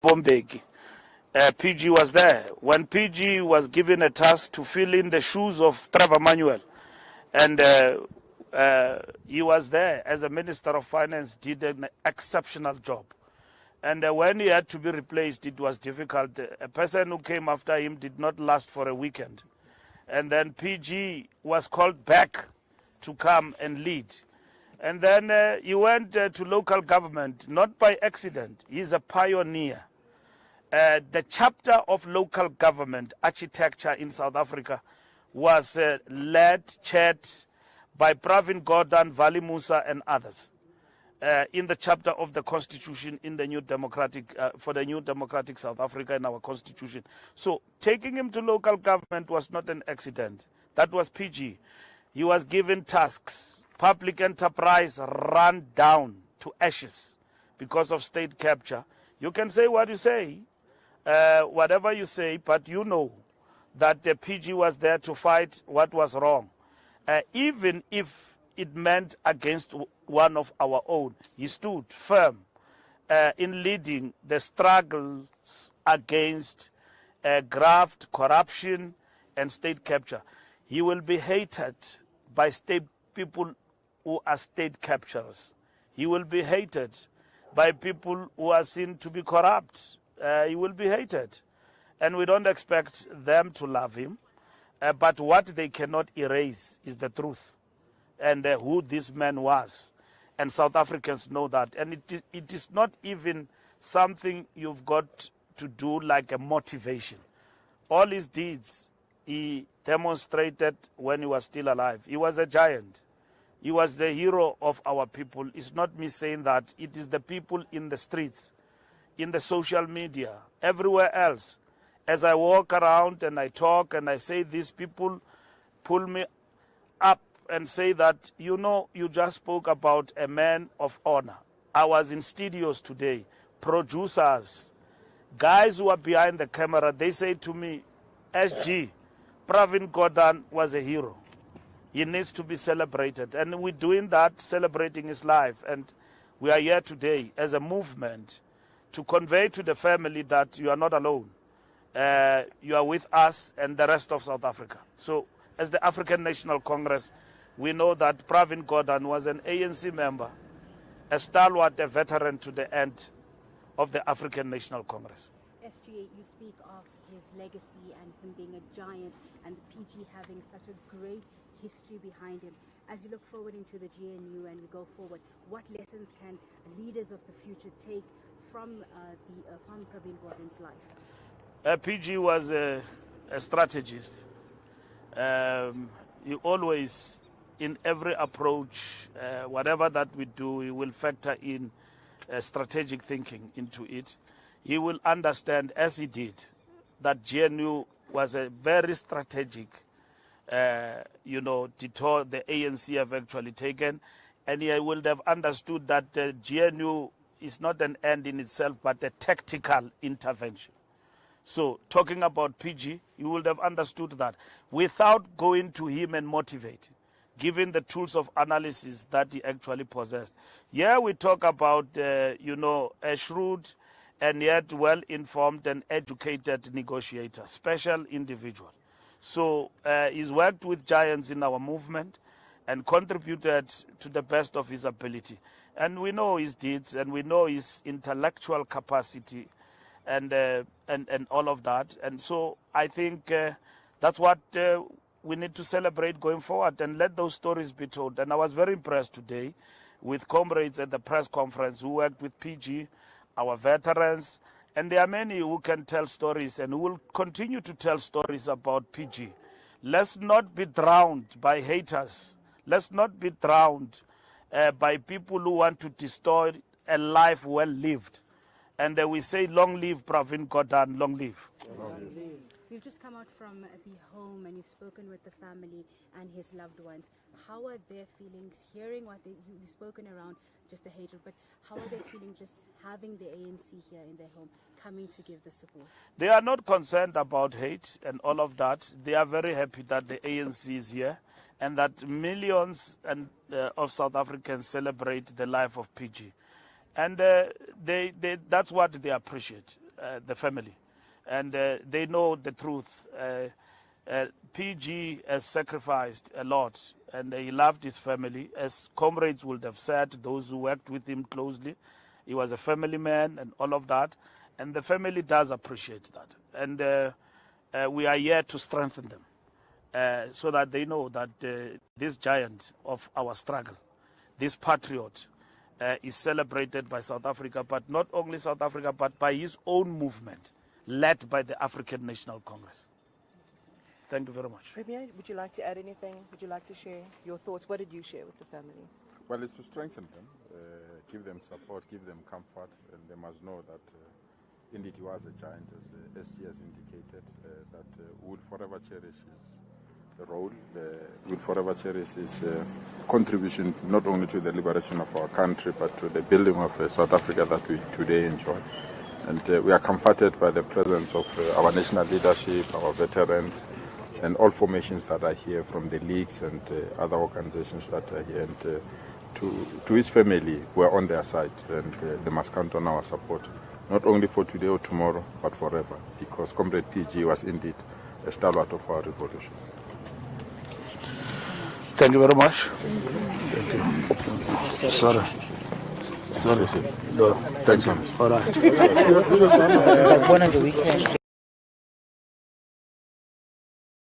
Bombeki. PG was there. When PG was given a task to fill in the shoes of Trevor Manuel, and he was there as a Minister of Finance, did an exceptional job. And when he had to be replaced, it was difficult. A person who came after him did not last for a weekend. And then PG was called back to come and lead. And then he went to local government, not by accident. He's a pioneer. The chapter of local government architecture in South Africa was chaired by Pravin Gordhan, Vali Musa, and others in the chapter of the Constitution in the new democratic for the new democratic South Africa in our Constitution. So taking him to local government was not an accident. That was PG. He was given tasks. Public enterprise ran down to ashes because of state capture. You can say what you say, whatever you say, but you know that the PG was there to fight what was wrong. Even if it meant against one of our own, he stood firm in leading the struggles against graft, corruption, and state capture. He will be hated by state people who are state capturers. He will be hated by people who are seen to be corrupt. He will be hated. And we don't expect them to love him. But what they cannot erase is the truth and who this man was. And South Africans know that. And it is not even something you've got to do like a motivation. All his deeds, he demonstrated when he was still alive. He was a giant. He was the hero of our people. It's not me saying that. It is the people in the streets, in the social media, everywhere else. As I walk around and I talk and I say, these people pull me up and say that, you know, you just spoke about a man of honor. I was in studios today, producers, guys who are behind the camera, they say to me, SG, Pravin Gordhan was a hero. He needs to be celebrated. And we're doing that, celebrating his life. And we are here today as a movement to convey to the family that you are not alone. You are with us and the rest of South Africa. So as the African National Congress, we know that Pravin Gordhan was an ANC member, a stalwart, a veteran to the end of the African National Congress. SGA, you speak of his legacy and him being a giant and the PG having such a great history behind him. As you look forward into the GNU and we go forward, what lessons can leaders of the future take from Pravin Gordhan's life? PG was a strategist. He always, in every approach, whatever that we do, he will factor in strategic thinking into it. He will understand, as he did, that GNU was a very strategic detour the ANC have actually taken, and he would have understood that GNU is not an end in itself, but a tactical intervention. So, talking about PG, you would have understood that without going to him and motivate, given the tools of analysis that he actually possessed. Here we talk about, a shrewd and yet well-informed and educated negotiator, special individual. So he's worked with giants in our movement and contributed to the best of his ability. And we know his deeds and we know his intellectual capacity and all of that. And so I think that's what we need to celebrate going forward and let those stories be told. And I was very impressed today with comrades at the press conference who worked with PG, our veterans, and there are many who can tell stories and who will continue to tell stories about PG. Let's not be drowned by haters. Let's not be drowned by people who want to destroy a life well lived. And we say, long live Pravin Gordhan, long live. Long live. You've just come out from the home and you've spoken with the family and his loved ones. How are their feelings hearing what you've spoken around just the hatred, but how are they feeling just having the ANC here in their home, coming to give the support? They are not concerned about hate and all of that. They are very happy that the ANC is here and that millions of South Africans celebrate the life of PG. And that's what they appreciate. the family, and they know the truth. PG has sacrificed a lot, and he loved his family, as comrades would have said, those who worked with him closely. He was a family man and all of that, and the family does appreciate that. And we are here to strengthen them so that they know that this giant of our struggle, this patriot, is celebrated by South Africa, but not only South Africa, but by his own movement, led by the African National Congress. Thank you very much. Premier, would you like to add anything? Would you like to share your thoughts? What did you share with the family? Well, it's to strengthen them, give them support, give them comfort, and they must know that indeed he was a giant, as SG has indicated, that we will forever cherish his role, we will forever cherish his contribution not only to the liberation of our country, but to the building of South Africa that we today enjoy. And we are comforted by the presence of our national leadership, our veterans, and all formations that are here, from the leagues and other organizations that are here. And to his family, we're on their side, and they must count on our support, not only for today or tomorrow, but forever, because Comrade PG was indeed a stalwart of our revolution. Thank you very much. Thank you. Sorry. No, thanks, man. All right.